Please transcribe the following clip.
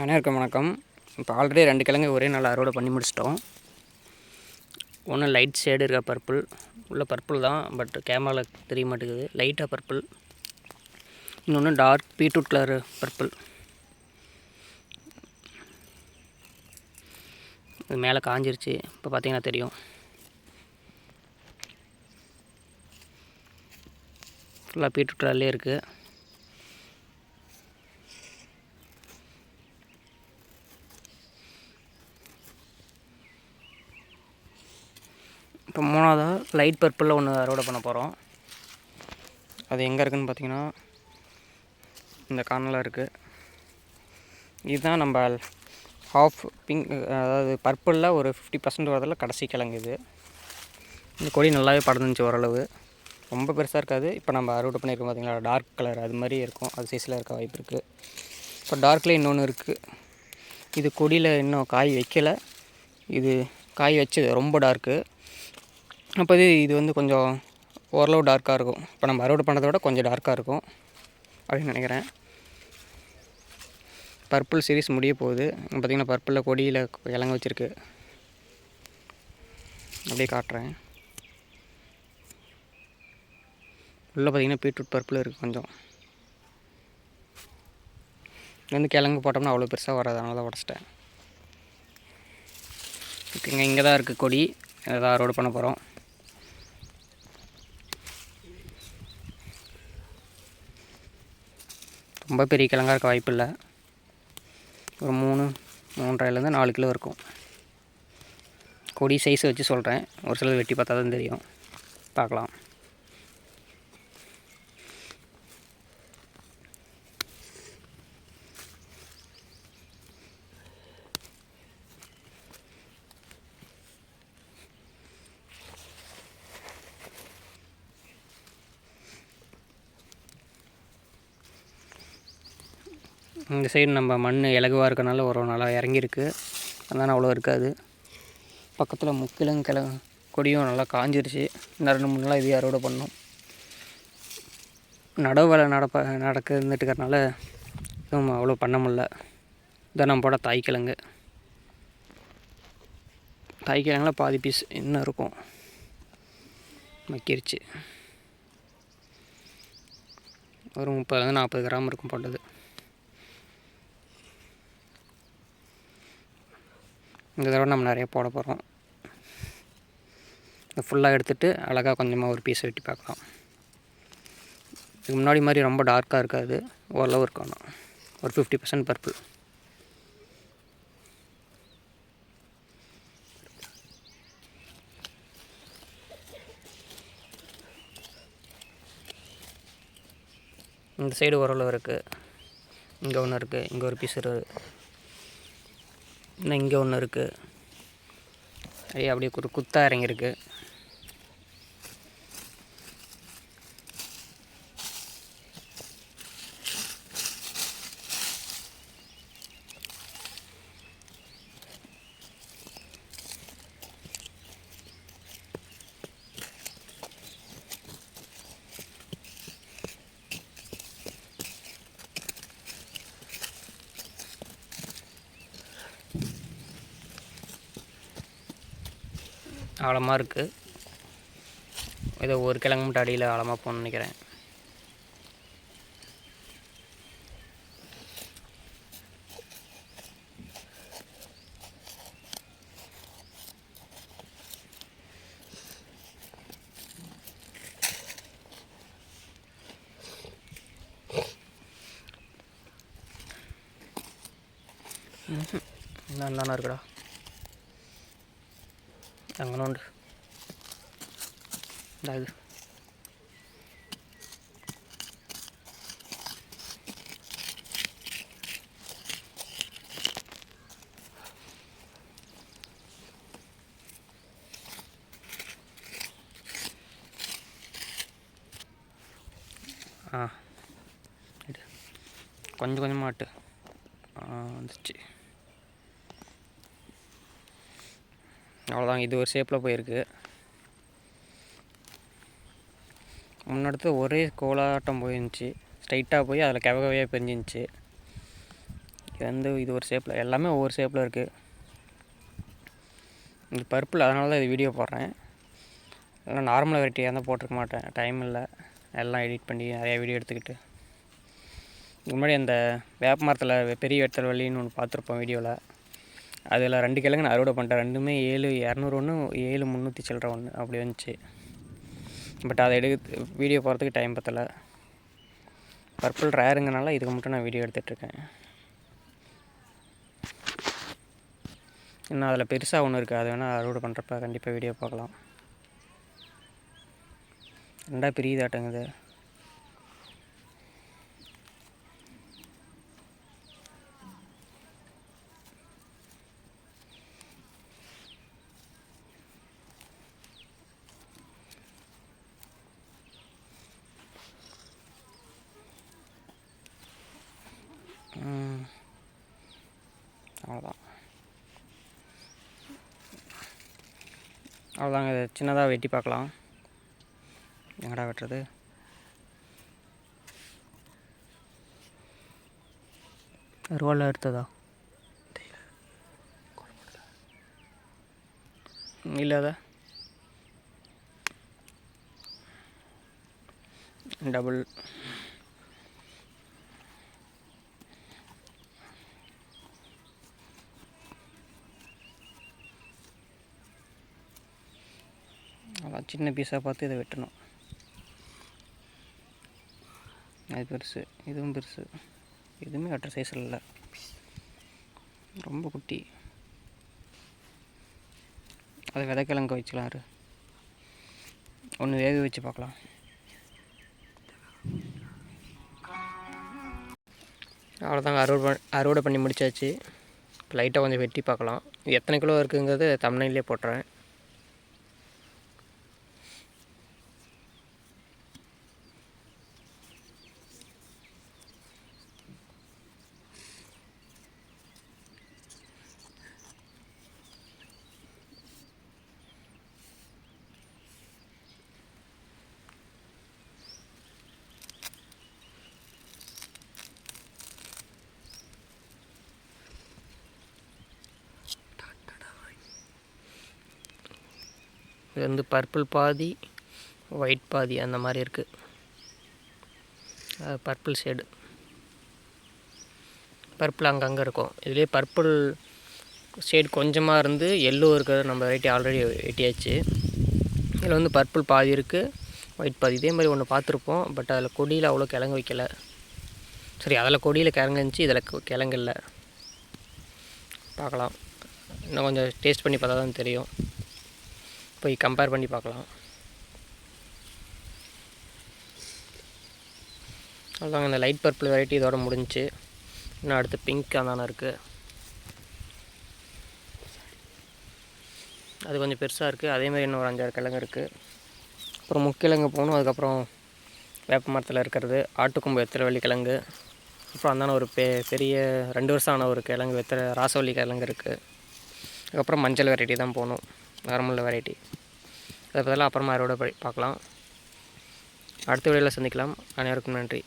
அனைவருக்கும் வணக்கம். இப்போ ஆல்ரெடி 2 கிழங்கு ஒரே நாள் அறுவடை பண்ணி முடிச்சிட்டோம். ஒன்று லைட் ஷேடு இருக்கா பர்பிள், உள்ள பர்பிள் தான், பட் கேமராவில் தெரிய மாட்டேங்குது. லைட்டாக பர்பிள். இன்னொன்று டார்க் பீட்ரூட் கலர் பர்பிள். இது மேலே காஞ்சிருச்சு. இப்போ பார்த்தீங்கன்னா தெரியும். ஃபுல்லாக பீட்ரூட் கலர்லேயே இருக்குது. இப்போ மூணாவதாக லைட் பர்பிளில் ஒன்று அறுவடை பண்ண போகிறோம். அது எங்கே இருக்குதுன்னு பார்த்தீங்கன்னா இந்த கார்னரில் இருக்குது. இதுதான் நம்ம ஹாஃப் பிங்க், அதாவது பர்பிளில் ஒரு 50% வரதில் கடைசி கிழங்கு இது. இந்த கொடி நல்லாவே படர்ந்துச்சு ஓரளவு. ரொம்ப பெருசாக இருக்காது. இப்போ நம்ம அறுவடை பண்ணியிருக்கோம் பார்த்தீங்களா, டார்க் கலர் அது மாதிரி இருக்கும். அது சைஸில் இருக்க வாய்ப்பு இருக்குது. இப்போ டார்க்லேயே இன்னொன்று இருக்குது. இது கொடியில் இன்னும் காய் வைக்கலை. இது காய் வச்சு ரொம்ப டார்க்கு. அப்போ இது வந்து கொஞ்சம் ஓரளவு டார்க்காக இருக்கும். இப்போ நம்ம அறுவடை பண்ணுறத விட கொஞ்சம் டார்க்காக இருக்கும் அப்படின்னு நினைக்கிறேன். பர்பிள் சீரீஸ் முடிய போகுது. பார்த்திங்கன்னா பர்பிளில் கொடியில் இலங்க வச்சுருக்கு. அப்படியே காட்டுறேன். உள்ளே பார்த்திங்கன்னா பீட்ரூட் பர்பிள் இருக்குது கொஞ்சம். இது வந்து கிழங்கு போட்டோம்னா அவ்வளோ பெருசாக வராது, அதனால தான் உடச்சிட்டேன். இங்கே தான் இருக்குது கொடி. அதை தான் அறுவடை பண்ண போகிறோம். ரொம்ப பெரிய கிழங்கா இருக்க வாய்ப்பு இல்லை. ஒரு 3-3.5 4 கிலோ இருக்கும். கொடி சைஸ் வச்சு சொல்கிறேன். ஒரு சிலர் வெட்டி பார்த்தா தான் தெரியும். பார்க்கலாம். இந்த சைடு நம்ம மண் இலகுவாக இருக்கனால ஒரு நல்லா இறங்கியிருக்கு. அதனால் அவ்வளோ இருக்காது. பக்கத்தில் கிழங்கு கொடியும் நல்லா காஞ்சிருச்சு. இன்னும் 2-3 நாளாக இதையும் அறுவடை பண்ணோம். நடவு வேலை நடக்குதுன்றதுக்கறனால எதுவும் அவ்வளோ பண்ண முடியல. இதான் நம்ம போட தாய்க்கிழங்கு. தாய்க்கிழங்குல பாதி பீஸ் இன்னும் இருக்கும், மக்கிருச்சு. ஒரு 30-40 கிராம் இருக்கும் போட்டது. இந்த தடவை நம்ம நிறைய போட போகிறோம். இதை ஃபுல்லாக எடுத்துகிட்டு அழகாக கொஞ்சமாக ஒரு பீஸ் வெட்டி பார்க்கலாம். இதுக்கு முன்னாடி மாதிரி ரொம்ப டார்க்காக இருக்காது, ஓரளவு இருக்கணும். ஒரு 50% பர்பிள். இந்த சைடு ஓரளவு இருக்குது. இங்கே ஒன்று இருக்குது. இங்கே ஒரு பீஸ் இருக்குது. இன்னும் இங்கே ஒன்று இருக்குது. அப்படியே ஒரு குத்தாக இறங்கியிருக்கு. ஆழமாக இருக்குது. ஏதோ ஒரு கிழங்கு மட்டும் அடியில் ஆழமாக போகணுன்னு நினைக்கிறேன். என்னென்ன இருக்குடா അങ്ങനെ ഉണ്ട്. അതായത് கொஞ்சம் கொஞ்சமாட்டு வந்துச்சு. அவ்வளோதான். இது ஒரு ஷேப்பில் போயிருக்கு. முன்னடுத்து ஒரே கோலாட்டம் போயிருந்துச்சு. ஸ்ட்ரைட்டாக போய் அதில் கவகையாக பிரிஞ்சிருந்துச்சு. இது ஒரு ஷேப்பில், எல்லாமே ஒவ்வொரு ஷேப்பில் இருக்குது. இது பர்பிள், அதனால தான் இது வீடியோ போடுறேன். எல்லாம் நார்மல் வெரைட்டியாக இருந்தால் போட்டிருக்க மாட்டேன், டைம் இல்லை. எல்லாம் எடிட் பண்ணி நிறையா வீடியோ எடுத்துக்கிட்டு. முன்னாடி அந்த வேப்ப மரத்தில் பெரிய வெத்தல் வள்ளின்னு ஒன்று பார்த்துருப்போம் வீடியோவில். அதில் 2 கிழங்கு நான் அறுவடை பண்ணிட்டேன். ரெண்டுமே 7,200 ஒன்று, 7,300 சில்லற ஒன்று அப்படி வந்துச்சு. பட் அதை வீடியோ போகிறதுக்கு டைம் பத்தலை. பர்பிள் ரேருங்கனால இதுக்கு மட்டும் நான் வீடியோ எடுத்துகிட்ருக்கேன். இன்னும் அதில் பெருசாக ஒன்று இருக்குது, அது வேணால் அறுவடை பண்ணுறப்ப கண்டிப்பாக வீடியோ பார்க்கலாம். 2 பிரியுதாட்டங்குது. அவ்வளோதாங்க. இதை சின்னதாக வெட்டி பார்க்கலாம். எங்கடா வெட்டுறது? ரோலில் எடுத்ததா இல்லாத டபுள் அதான் சின்ன பீஸாக பார்த்து இதை வெட்டணும். அது பெருசு, இதுவும் பெருசு. எதுவுமே வெட்டுற சைஸில் இல்லை, ரொம்ப குட்டி. அதை விதைக்கிழங்கு வச்சுக்கலாம். ஒன்று வேக வச்சு பார்க்கலாம். அவ்வளோதாங்க, அறுவடை பண்ணி முடிச்சாச்சு. லைட்டாக கொஞ்சம் வெட்டி பார்க்கலாம். இது எத்தனை கிலோ இருக்குங்கிறது தம்ப்நெயிலே போட்டுறேன். இது வந்து பர்பிள் பாதி, ஒயிட் பாதி அந்த மாதிரி இருக்குது. பர்பிள் ஷேடு, பர்பிள் அங்கங்கே இருக்கும். இதுலேயே பர்பிள் ஷேடு கொஞ்சமாக இருந்து எல்லோ இருக்கிறது நம்ம வெரைட்டி ஆல்ரெடி வெட்டியாச்சு. இதில் வந்து பர்பிள் பாதி இருக்குது, ஒயிட் பாதி. இதே மாதிரி ஒன்று பார்த்துருப்போம், பட் அதில் கொடியில் அவ்வளோ கிழங்கு வைக்கலை. சரி, அதில் கொடியில் கிழங்கு இருந்துச்சு, இதில் கிழங்கு இல்லை. பார்க்கலாம், இன்னும் கொஞ்சம் டேஸ்ட் பண்ணி பார்த்தா தான் தெரியும். போய் கம்பேர் பண்ணி பார்க்கலாம். அவ்வளோதாங்க, இந்த லைட் பர்பிள் வெரைட்டி இதோட முடிஞ்சிச்சு. இன்னும் அடுத்து பிங்க் அந்தான இருக்குது. அது கொஞ்சம் பெருசாக இருக்குது. அதேமாதிரி இன்னும் ஒரு 5-6 கிழங்கு இருக்குது. அப்புறம் முக்கிழங்கு போகணும். அதுக்கப்புறம் வேப்ப மரத்தில் இருக்கிறது ஆட்டுக்கொம்பு வெத்தலைவள்ளி கிழங்கு. அப்புறம் அந்தான ஒரு பெரிய 2 வருஷம் ஆன ஒரு கிழங்கு ராசவள்ளி கிழங்கு இருக்குது. அதுக்கப்புறம் மஞ்சள் வெரைட்டி தான் போகணும், நார்மல் வெரைட்டி. அதை பற்றிலாம் அப்புறமா அறுவடை பார்க்கலாம். அடுத்த வீடியோவில் சந்திக்கலாம். அனைவருக்கும் நன்றி.